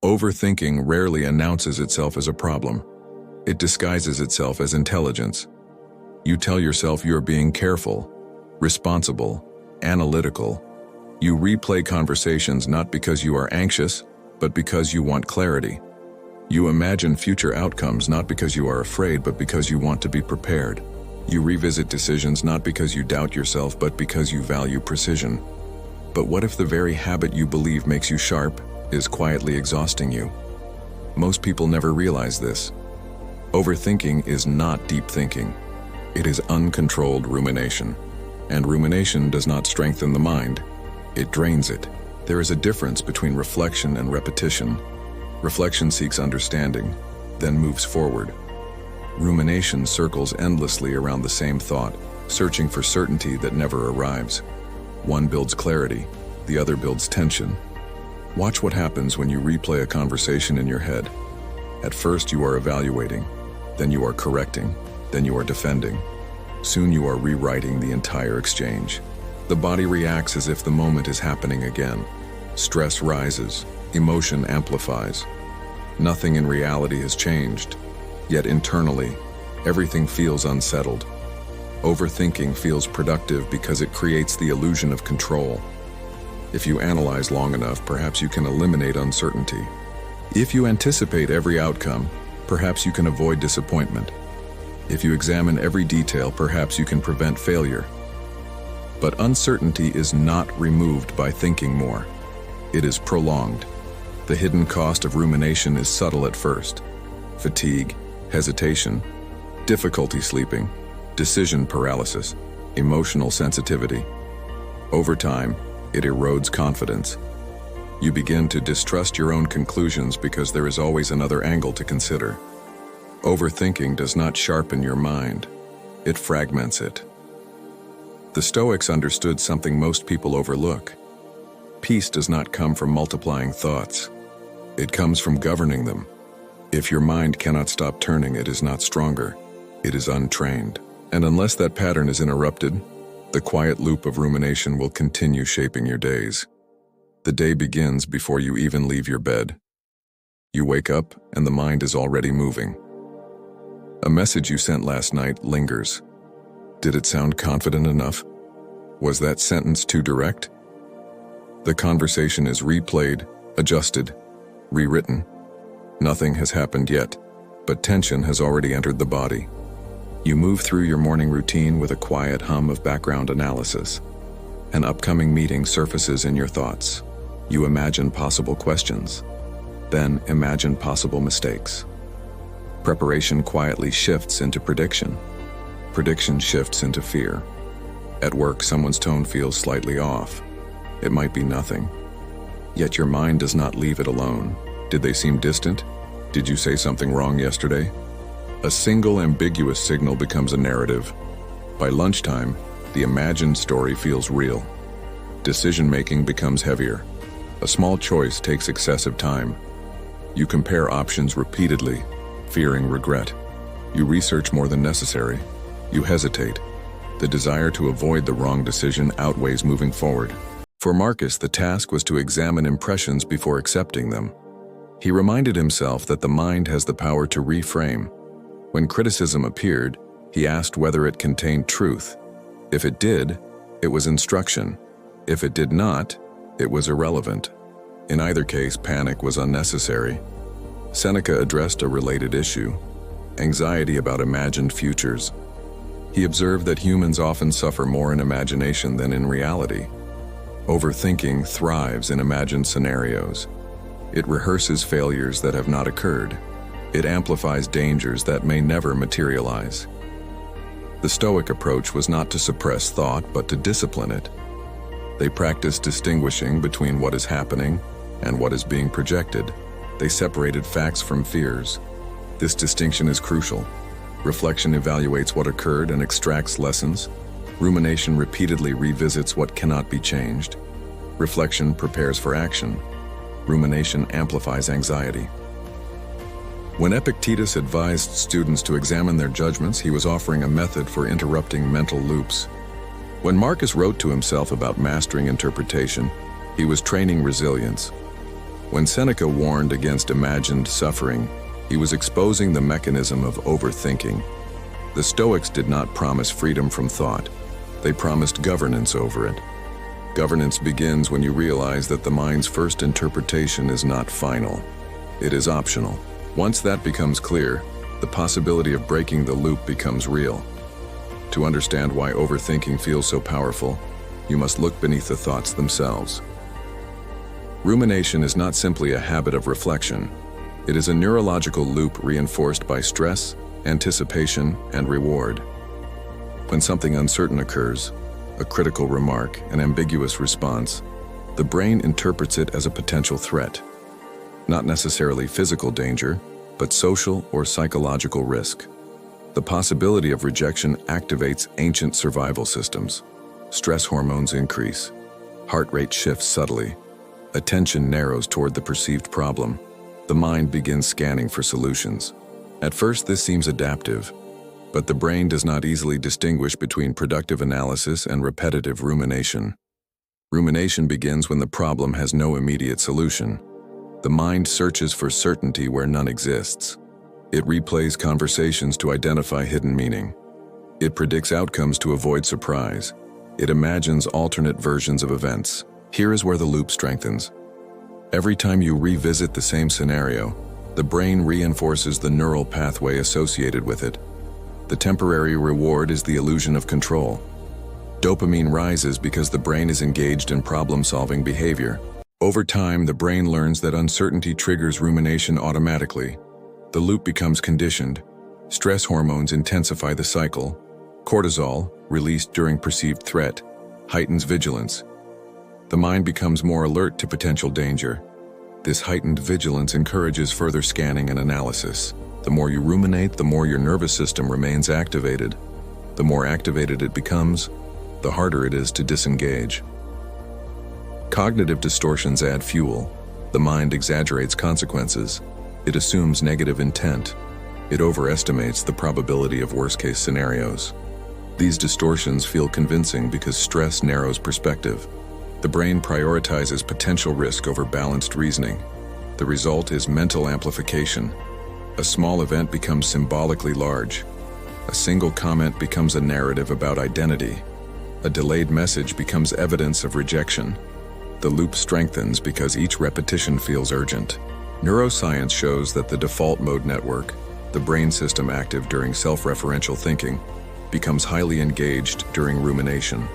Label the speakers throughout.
Speaker 1: Overthinking rarely announces itself as a problem. It disguises itself as intelligence. You tell yourself you're being careful, responsible, analytical. You replay conversations not because you are anxious, but because you want clarity. You imagine future outcomes not because you are afraid, but because you want to be prepared. You revisit decisions not because you doubt yourself, but because you value precision. But what if the very habit you believe makes you sharp is quietly exhausting you? Most people never realize this. Overthinking is not deep thinking. It is uncontrolled rumination. And rumination does not strengthen the mind. It drains it. There is a difference between reflection and repetition. Reflection seeks understanding, then moves forward. Rumination circles endlessly around the same thought, searching for certainty that never arrives. One builds clarity, the other builds tension. Watch what happens when you replay a conversation in your head. At first you are evaluating, then you are correcting, then you are defending. Soon you are rewriting the entire exchange. The body reacts as if the moment is happening again. Stress rises, emotion amplifies. Nothing in reality has changed, yet internally, everything feels unsettled. Overthinking feels productive because it creates the illusion of control. If you analyze long enough, perhaps you can eliminate uncertainty. If you anticipate every outcome, perhaps you can avoid disappointment. If you examine every detail, perhaps you can prevent failure. But uncertainty is not removed by thinking more. It is prolonged. The hidden cost of rumination is subtle at first. Fatigue, hesitation, difficulty sleeping, decision paralysis, emotional sensitivity. Over time, it erodes confidence. You begin to distrust your own conclusions because there is always another angle to consider. Overthinking does not sharpen your mind. It fragments it. The Stoics understood something most people overlook. Peace does not come from multiplying thoughts. It comes from governing them. If your mind cannot stop turning, it is not stronger. It is untrained. And unless that pattern is interrupted, the quiet loop of rumination will continue shaping your days. The day begins before you even leave your bed. You wake up and the mind is already moving. A message you sent last night lingers. Did it sound confident enough? Was that sentence too direct? The conversation is replayed, adjusted, rewritten. Nothing has happened yet, but tension has already entered the body. You move through your morning routine with a quiet hum of background analysis. An upcoming meeting surfaces in your thoughts. You imagine possible questions, then imagine possible mistakes. Preparation quietly shifts into prediction. Prediction shifts into fear. At work, someone's tone feels slightly off. It might be nothing. Yet your mind does not leave it alone. Did they seem distant? Did you say something wrong yesterday? A single ambiguous signal becomes a narrative. By lunchtime, the imagined story feels real. Decision-making becomes heavier. A small choice takes excessive time. You compare options repeatedly, fearing regret. You research more than necessary. You hesitate. The desire to avoid the wrong decision outweighs moving forward. For Marcus, the task was to examine impressions before accepting them. He reminded himself that the mind has the power to reframe. When criticism appeared, he asked whether it contained truth. If it did, it was instruction. If it did not, it was irrelevant. In either case, panic was unnecessary. Seneca addressed a related issue: anxiety about imagined futures. He observed that humans often suffer more in imagination than in reality. Overthinking thrives in imagined scenarios. It rehearses failures that have not occurred. It amplifies dangers that may never materialize. The Stoic approach was not to suppress thought, but to discipline it. They practiced distinguishing between what is happening and what is being projected. They separated facts from fears. This distinction is crucial. Reflection evaluates what occurred and extracts lessons. Rumination repeatedly revisits what cannot be changed. Reflection prepares for action. Rumination amplifies anxiety. When Epictetus advised students to examine their judgments, he was offering a method for interrupting mental loops. When Marcus wrote to himself about mastering interpretation, he was training resilience. When Seneca warned against imagined suffering, he was exposing the mechanism of overthinking. The Stoics did not promise freedom from thought. They promised governance over it. Governance begins when you realize that the mind's first interpretation is not final. It is optional. Once that becomes clear, the possibility of breaking the loop becomes real. To understand why overthinking feels so powerful, you must look beneath the thoughts themselves. Rumination is not simply a habit of reflection. It is a neurological loop reinforced by stress, anticipation, and reward. When something uncertain occurs, a critical remark, an ambiguous response, the brain interprets it as a potential threat. Not necessarily physical danger, but social or psychological risk. The possibility of rejection activates ancient survival systems. Stress hormones increase. Heart rate shifts subtly. Attention narrows toward the perceived problem. The mind begins scanning for solutions. At first, this seems adaptive, but the brain does not easily distinguish between productive analysis and repetitive rumination. Rumination begins when the problem has no immediate solution. The mind searches for certainty where none exists. It replays conversations to identify hidden meaning. It predicts outcomes to avoid surprise. It imagines alternate versions of events. Here is where the loop strengthens. Every time you revisit the same scenario, the brain reinforces the neural pathway associated with it. The temporary reward is the illusion of control. Dopamine rises because the brain is engaged in problem-solving behavior. Over time, the brain learns that uncertainty triggers rumination automatically. The loop becomes conditioned. Stress hormones intensify the cycle. Cortisol, released during perceived threat, heightens vigilance. The mind becomes more alert to potential danger. This heightened vigilance encourages further scanning and analysis. The more you ruminate, the more your nervous system remains activated. The more activated it becomes, the harder it is to disengage. Cognitive distortions add fuel. The mind exaggerates consequences. It assumes negative intent. It overestimates the probability of worst-case scenarios. These distortions feel convincing because stress narrows perspective. The brain prioritizes potential risk over balanced reasoning. The result is mental amplification. A small event becomes symbolically large. A single comment becomes a narrative about identity. A delayed message becomes evidence of rejection. The loop strengthens because each repetition feels urgent. Neuroscience shows that the default mode network, the brain system active during self-referential thinking, becomes highly engaged during rumination.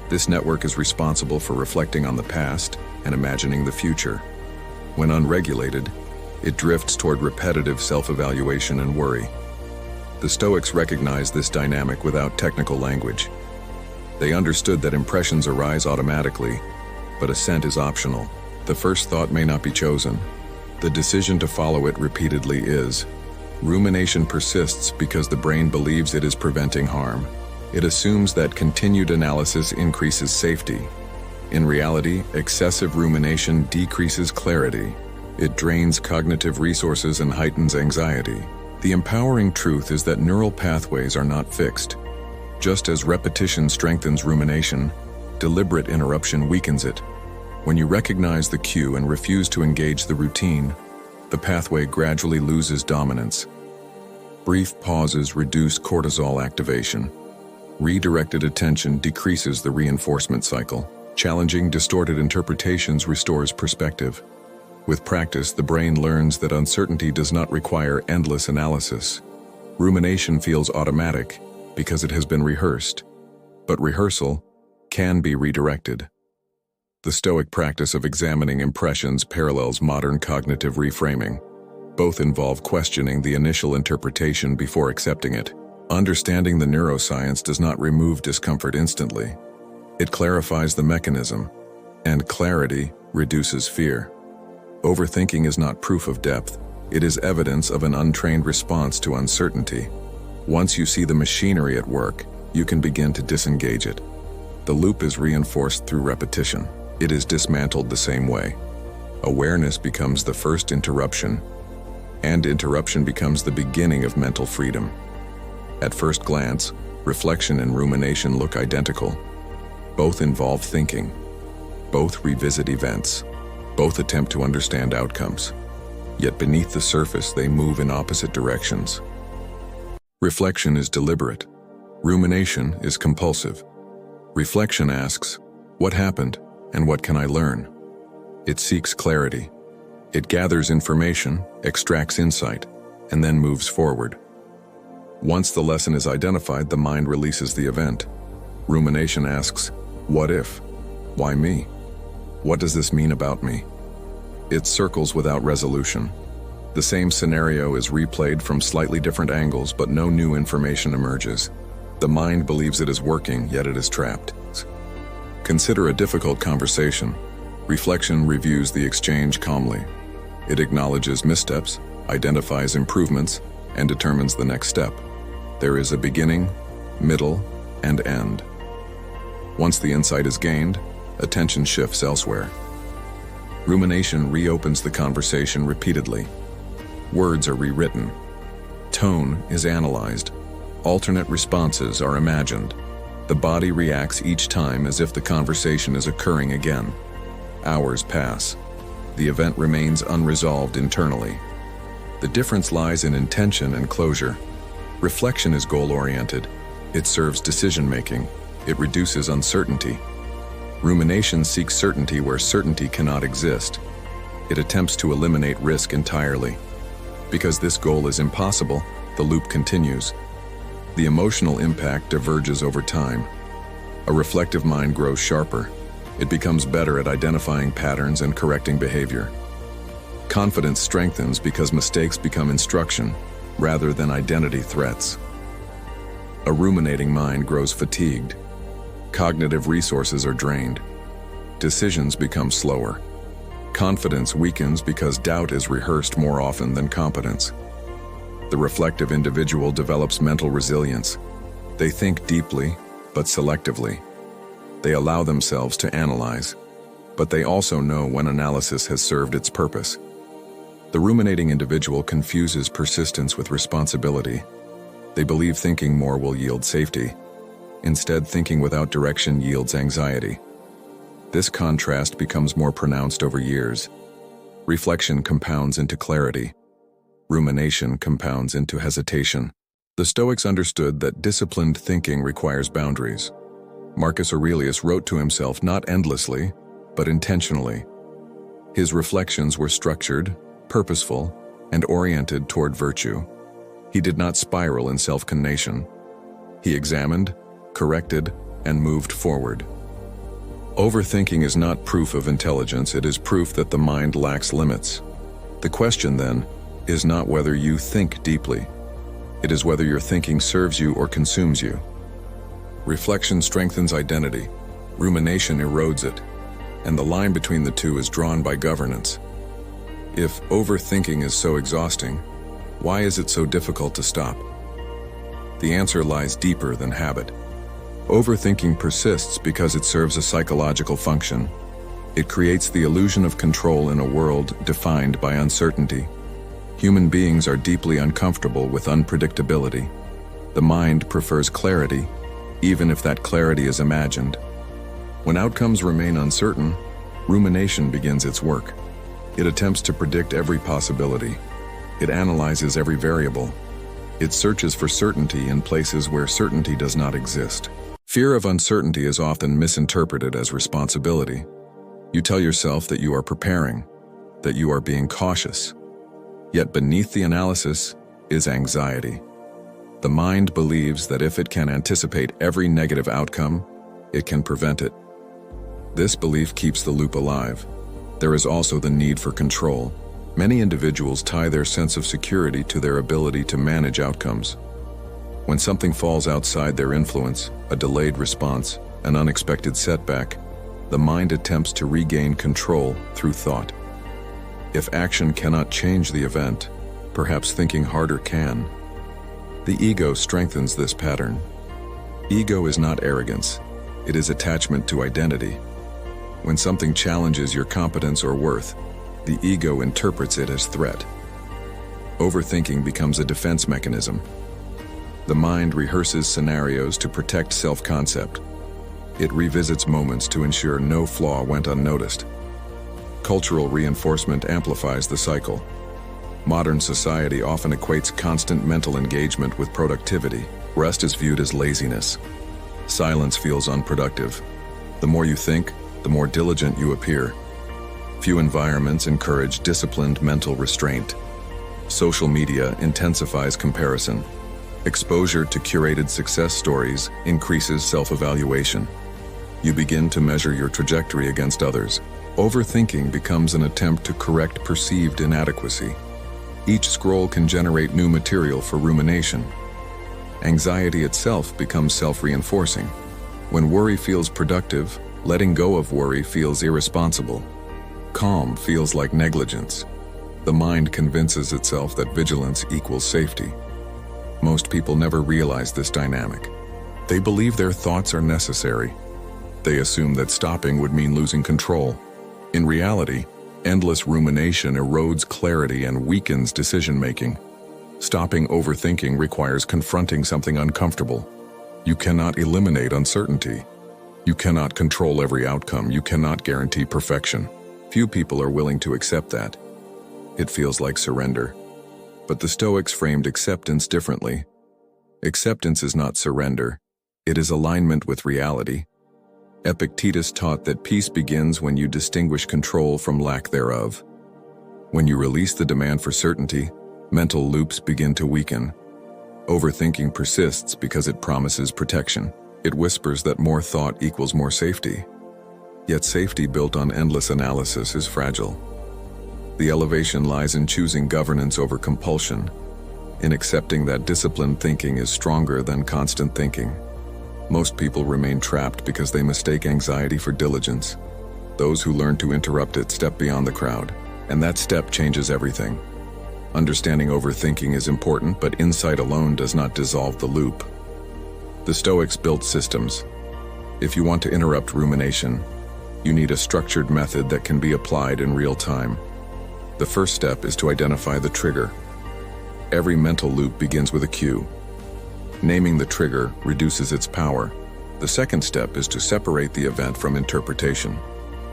Speaker 1: This network is responsible for reflecting on the past and imagining the future. When unregulated, it drifts toward repetitive self-evaluation and worry. The Stoics recognized this dynamic without technical language. They understood that impressions arise automatically, but assent is optional. The first thought may not be chosen. The decision to follow it repeatedly is. Rumination persists because the brain believes it is preventing harm. It assumes that continued analysis increases safety. In reality, excessive rumination decreases clarity. It drains cognitive resources and heightens anxiety. The empowering truth is that neural pathways are not fixed. Just as repetition strengthens rumination, deliberate interruption weakens it. When you recognize the cue and refuse to engage the routine, the pathway gradually loses dominance. Brief pauses reduce cortisol activation. Redirected attention decreases the reinforcement cycle. Challenging distorted interpretations restores perspective. With practice, the brain learns that uncertainty does not require endless analysis. Rumination feels automatic because it has been rehearsed, but rehearsal can be redirected. The Stoic practice of examining impressions parallels modern cognitive reframing. Both involve questioning the initial interpretation before accepting it. Understanding the neuroscience does not remove discomfort instantly. It clarifies the mechanism, and clarity reduces fear. Overthinking is not proof of depth. It is evidence of an untrained response to uncertainty. Once you see the machinery at work, you can begin to disengage it. The loop is reinforced through repetition. It is dismantled the same way. Awareness becomes the first interruption, and interruption becomes the beginning of mental freedom. At first glance, reflection and rumination look identical. Both involve thinking. Both revisit events. Both attempt to understand outcomes, yet beneath the surface they move in opposite directions. Reflection is deliberate. Rumination is compulsive. Reflection asks, what happened and what can I learn? It seeks clarity. It gathers information, extracts insight, and then moves forward. Once the lesson is identified, the mind releases the event. Rumination asks, what if? Why me? What does this mean about me? It circles without resolution. The same scenario is replayed from slightly different angles, but no new information emerges. The mind believes it is working, yet it is trapped. Consider a difficult conversation. Reflection reviews the exchange calmly. It acknowledges missteps, identifies improvements, and determines the next step. There is a beginning, middle, and end. Once the insight is gained, attention shifts elsewhere. Rumination reopens the conversation repeatedly. Words are rewritten. Tone is analyzed. Alternate responses are imagined. The body reacts each time as if the conversation is occurring again. Hours pass. The event remains unresolved internally. The difference lies in intention and closure. Reflection is goal-oriented. It serves decision-making. It reduces uncertainty. Rumination seeks certainty where certainty cannot exist. It attempts to eliminate risk entirely. Because this goal is impossible, the loop continues. The emotional impact diverges over time. A reflective mind grows sharper. It becomes better at identifying patterns and correcting behavior. Confidence strengthens because mistakes become instruction rather than identity threats. A ruminating mind grows fatigued. Cognitive resources are drained. Decisions become slower. Confidence weakens because doubt is rehearsed more often than competence. The reflective individual develops mental resilience. They think deeply, but selectively. They allow themselves to analyze, but they also know when analysis has served its purpose. The ruminating individual confuses persistence with responsibility. They believe thinking more will yield safety. Instead, thinking without direction yields anxiety. This contrast becomes more pronounced over years. Reflection compounds into clarity. Rumination compounds into hesitation. The Stoics understood that disciplined thinking requires boundaries. Marcus Aurelius wrote to himself not endlessly, but intentionally. His reflections were structured, purposeful, and oriented toward virtue. He did not spiral in self-condemnation. He examined, corrected, and moved forward. Overthinking is not proof of intelligence, it is proof that the mind lacks limits. The question, then, is not whether you think deeply. It is whether your thinking serves you or consumes you. Reflection strengthens identity, rumination erodes it, and the line between the two is drawn by governance. If overthinking is so exhausting, why is it so difficult to stop? The answer lies deeper than habit. Overthinking persists because it serves a psychological function. It creates the illusion of control in a world defined by uncertainty. Human beings are deeply uncomfortable with unpredictability. The mind prefers clarity, even if that clarity is imagined. When outcomes remain uncertain, rumination begins its work. It attempts to predict every possibility. It analyzes every variable. It searches for certainty in places where certainty does not exist. Fear of uncertainty is often misinterpreted as responsibility. You tell yourself that you are preparing, that you are being cautious. Yet beneath the analysis is anxiety. The mind believes that if it can anticipate every negative outcome, it can prevent it. This belief keeps the loop alive. There is also the need for control. Many individuals tie their sense of security to their ability to manage outcomes. When something falls outside their influence, a delayed response, an unexpected setback, the mind attempts to regain control through thought. If action cannot change the event, perhaps thinking harder can. The ego strengthens this pattern. Ego is not arrogance, it is attachment to identity. When something challenges your competence or worth, the ego interprets it as threat. Overthinking becomes a defense mechanism. The mind rehearses scenarios to protect self-concept. It revisits moments to ensure no flaw went unnoticed. Cultural reinforcement amplifies the cycle. Modern society often equates constant mental engagement with productivity. Rest is viewed as laziness. Silence feels unproductive. The more you think, the more diligent you appear. Few environments encourage disciplined mental restraint. Social media intensifies comparison. Exposure to curated success stories increases self-evaluation. You begin to measure your trajectory against others. Overthinking becomes an attempt to correct perceived inadequacy. Each scroll can generate new material for rumination. Anxiety itself becomes self-reinforcing. When worry feels productive, letting go of worry feels irresponsible. Calm feels like negligence. The mind convinces itself that vigilance equals safety. Most people never realize this dynamic. They believe their thoughts are necessary. They assume that stopping would mean losing control. In reality, endless rumination erodes clarity and weakens decision-making. Stopping overthinking requires confronting something uncomfortable. You cannot eliminate uncertainty. You cannot control every outcome. You cannot guarantee perfection. Few people are willing to accept that. It feels like surrender. But the Stoics framed acceptance differently. Acceptance is not surrender. It is alignment with reality. Epictetus taught that peace begins when you distinguish control from lack thereof. When you release the demand for certainty, mental loops begin to weaken. Overthinking persists because it promises protection. It whispers that more thought equals more safety. Yet safety built on endless analysis is fragile. The elevation lies in choosing governance over compulsion, in accepting that disciplined thinking is stronger than constant thinking. Most people remain trapped because they mistake anxiety for diligence. Those who learn to interrupt it step beyond the crowd, and that step changes everything. Understanding overthinking is important, but insight alone does not dissolve the loop. The Stoics built systems. If you want to interrupt rumination, you need a structured method that can be applied in real time. The first step is to identify the trigger. Every mental loop begins with a cue. Naming the trigger reduces its power. The second step is to separate the event from interpretation.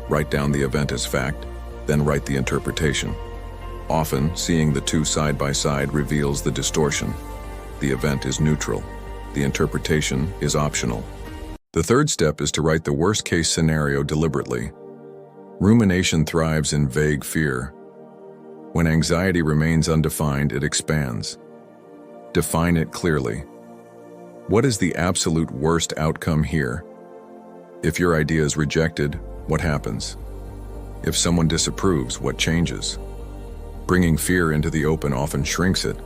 Speaker 1: Write down the event as fact, then write the interpretation. Often, seeing the two side by side reveals the distortion. The event is neutral. The interpretation is optional. The third step is to write the worst-case scenario deliberately. Rumination thrives in vague fear. When anxiety remains undefined, it expands. Define it clearly. What is the absolute worst outcome here? If your idea is rejected, what happens? If someone disapproves, what changes? Bringing fear into the open often shrinks it.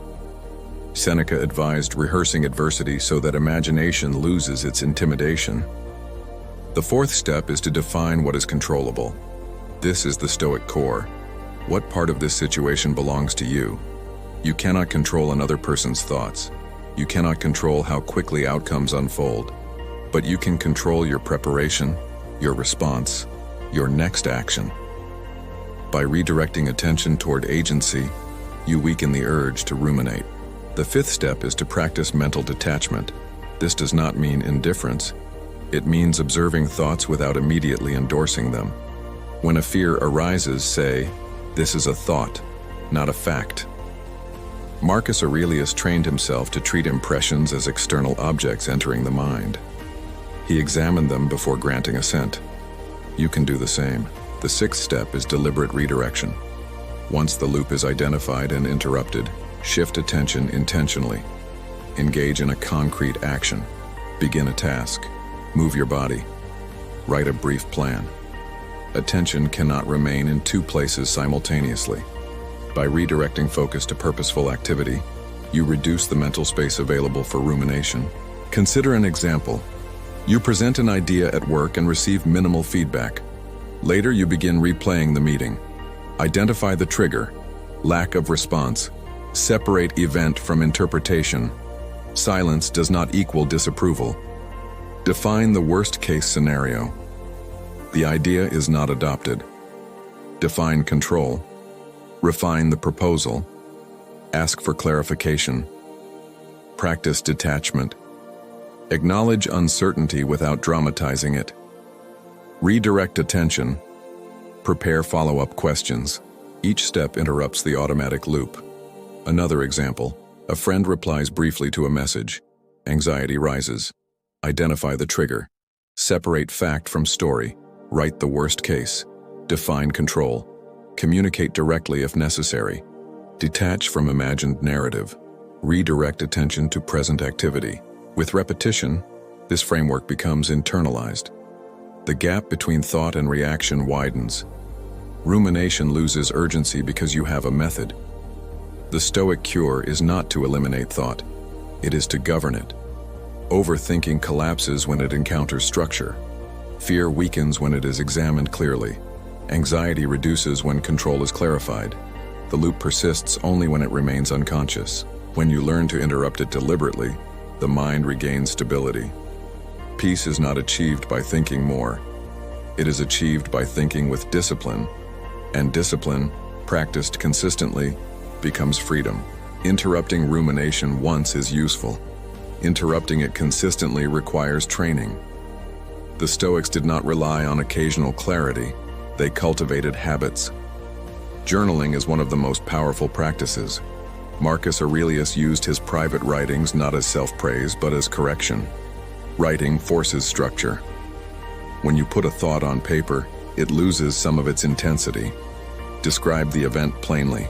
Speaker 1: Seneca advised rehearsing adversity so that imagination loses its intimidation. The fourth step is to define what is controllable. This is the Stoic core. What part of this situation belongs to you? You cannot control another person's thoughts. You cannot control how quickly outcomes unfold. But you can control your preparation, your response, your next action. By redirecting attention toward agency, you weaken the urge to ruminate. The fifth step is to practice mental detachment. This does not mean indifference. It means observing thoughts without immediately endorsing them. When a fear arises, say, "This is a thought, not a fact." Marcus Aurelius trained himself to treat impressions as external objects entering the mind. He examined them before granting assent. You can do the same. The sixth step is deliberate redirection. Once the loop is identified and interrupted, shift attention intentionally. Engage in a concrete action. Begin a task. Move your body. Write a brief plan. Attention cannot remain in two places simultaneously. By redirecting focus to purposeful activity, you reduce the mental space available for rumination. Consider an example. You present an idea at work and receive minimal feedback. Later, you begin replaying the meeting. Identify the trigger. Lack of response. Separate event from interpretation. Silence does not equal disapproval. Define the worst-case scenario. The idea is not adopted. Define control. Refine the proposal. Ask for clarification. Practice detachment. Acknowledge uncertainty without dramatizing it. Redirect attention. Prepare follow-up questions. Each step interrupts the automatic loop. Another example, a friend replies briefly to a message. Anxiety rises. Identify the trigger. Separate fact from story. Write the worst case. Define control. Communicate directly if necessary. Detach from imagined narrative. Redirect attention to present activity. With repetition, this framework becomes internalized. The gap between thought and reaction widens. Rumination loses urgency because you have a method. The Stoic cure is not to eliminate thought. It is to govern it. Overthinking collapses when it encounters structure. Fear weakens when it is examined clearly. Anxiety reduces when control is clarified. The loop persists only when it remains unconscious. When you learn to interrupt it deliberately, the mind regains stability. Peace is not achieved by thinking more. It is achieved by thinking with discipline, and discipline, practiced consistently, becomes freedom. Interrupting rumination once is useful. Interrupting it consistently requires training. The Stoics did not rely on occasional clarity. They cultivated habits. Journaling is one of the most powerful practices. Marcus Aurelius used his private writings not as self-praise but as correction. Writing forces structure. When you put a thought on paper, it loses some of its intensity. Describe the event plainly.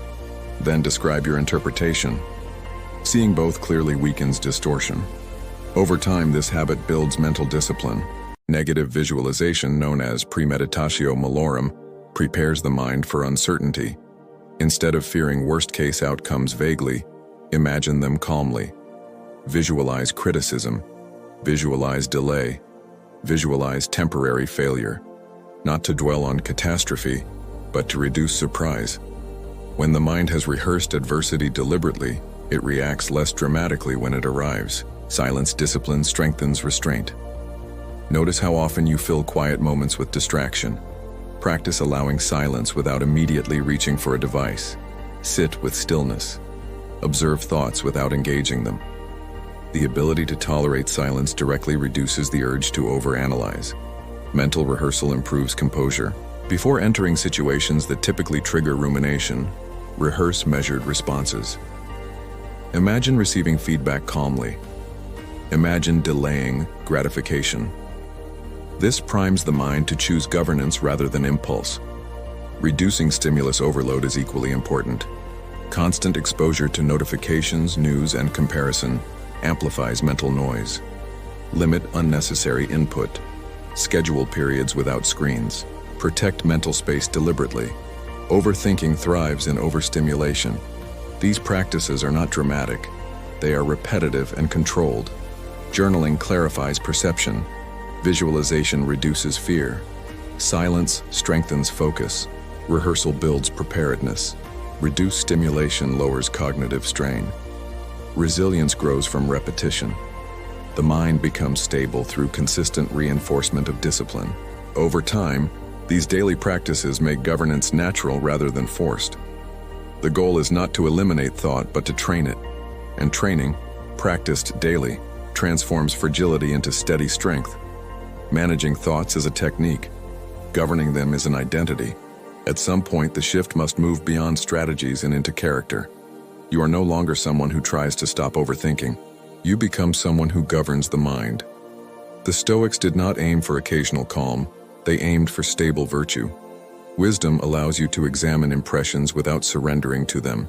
Speaker 1: Then describe your interpretation. Seeing both clearly weakens distortion. Over time, this habit builds mental discipline. Negative visualization, known as premeditatio malorum, prepares the mind for uncertainty. Instead of fearing worst-case outcomes vaguely, imagine them calmly. Visualize criticism. Visualize delay. Visualize temporary failure. Not to dwell on catastrophe, but to reduce surprise. When the mind has rehearsed adversity deliberately, it reacts less dramatically when it arrives. Silence discipline strengthens restraint. Notice how often you fill quiet moments with distraction. Practice allowing silence without immediately reaching for a device. Sit with stillness. Observe thoughts without engaging them. The ability to tolerate silence directly reduces the urge to overanalyze. Mental rehearsal improves composure. Before entering situations that typically trigger rumination, rehearse measured responses. Imagine receiving feedback calmly. Imagine delaying gratification. This primes the mind to choose governance rather than impulse. Reducing stimulus overload is equally important. Constant exposure to notifications, news, and comparison amplifies mental noise. Limit unnecessary input. Schedule periods without screens. Protect mental space deliberately. Overthinking thrives in overstimulation. These practices are not dramatic. They are repetitive and controlled. Journaling clarifies perception. Visualization reduces fear. Silence strengthens focus. Rehearsal builds preparedness. Reduced stimulation lowers cognitive strain. Resilience grows from repetition. The mind becomes stable through consistent reinforcement of discipline. Over time, these daily practices make governance natural rather than forced. The goal is not to eliminate thought, but to train it. And training, practiced daily, transforms fragility into steady strength. Managing thoughts is a technique. Governing them is an identity. At some point, the shift must move beyond strategies and into character. You are no longer someone who tries to stop overthinking. You become someone who governs the mind. The Stoics did not aim for occasional calm. They aimed for stable virtue. Wisdom allows you to examine impressions without surrendering to them.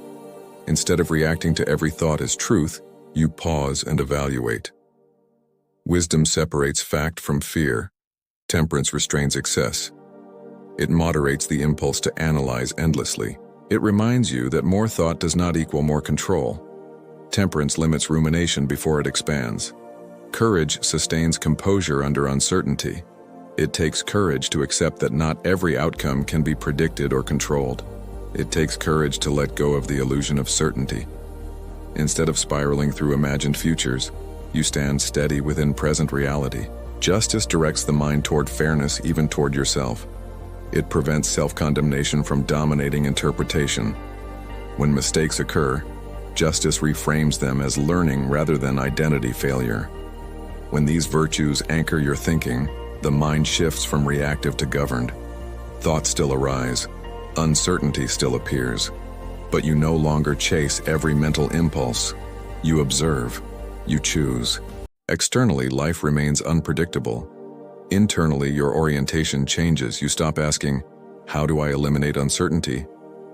Speaker 1: Instead of reacting to every thought as truth, you pause and evaluate. Wisdom separates fact from fear. Temperance restrains excess. It moderates the impulse to analyze endlessly. It reminds you that more thought does not equal more control. Temperance limits rumination before it expands. Courage sustains composure under uncertainty. It takes courage to accept that not every outcome can be predicted or controlled. It takes courage to let go of the illusion of certainty. Instead of spiraling through imagined futures, you stand steady within present reality. Justice directs the mind toward fairness, even toward yourself. It prevents self-condemnation from dominating interpretation. When mistakes occur, justice reframes them as learning rather than identity failure. When these virtues anchor your thinking, the mind shifts from reactive to governed. Thoughts still arise, uncertainty still appears, but you no longer chase every mental impulse. You observe, you choose. Externally, life remains unpredictable. Internally, your orientation changes. You stop asking, "How do I eliminate uncertainty?"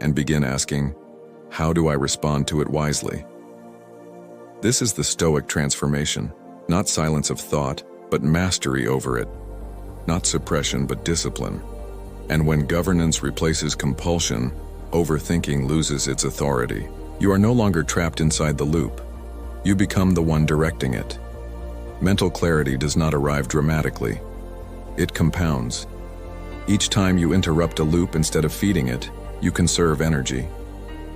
Speaker 1: and begin asking, "How do I respond to it wisely?" This is the Stoic transformation, not silence of thought, but mastery over it. Not suppression, but discipline. And when governance replaces compulsion, overthinking loses its authority. You are no longer trapped inside the loop. You become the one directing it. Mental clarity does not arrive dramatically. It compounds. Each time you interrupt a loop instead of feeding it, you conserve energy.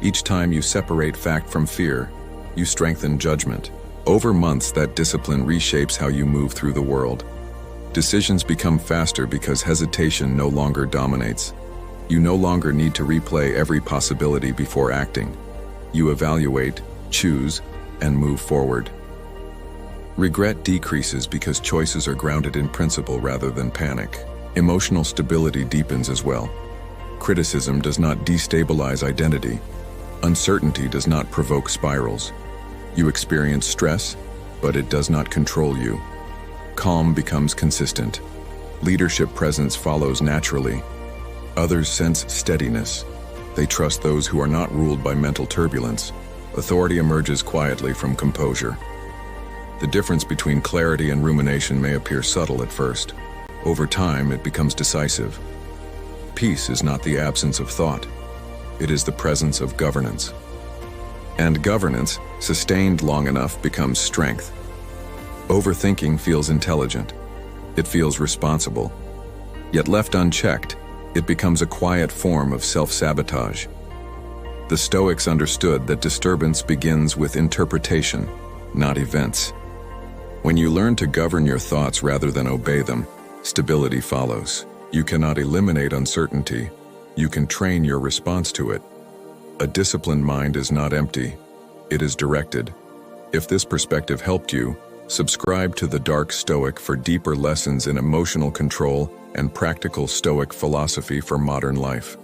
Speaker 1: Each time you separate fact from fear, you strengthen judgment. Over months, that discipline reshapes how you move through the world. Decisions become faster because hesitation no longer dominates. You no longer need to replay every possibility before acting. You evaluate, choose, and move forward. Regret decreases because choices are grounded in principle rather than panic. Emotional stability deepens as well. Criticism does not destabilize identity. Uncertainty does not provoke spirals. You experience stress, but it does not control you. Calm becomes consistent. Leadership presence follows naturally. Others sense steadiness. They trust those who are not ruled by mental turbulence. Authority emerges quietly from composure. The difference between clarity and rumination may appear subtle at first. Over time, it becomes decisive. Peace is not the absence of thought. It is the presence of governance. And governance, sustained long enough, becomes strength. Overthinking feels intelligent. It feels responsible. Yet left unchecked, it becomes a quiet form of self-sabotage. The Stoics understood that disturbance begins with interpretation, not events. When you learn to govern your thoughts rather than obey them, stability follows. You cannot eliminate uncertainty. You can train your response to it. A disciplined mind is not empty. It is directed. If this perspective helped you, subscribe to The Dark Stoic for deeper lessons in emotional control and practical Stoic philosophy for modern life.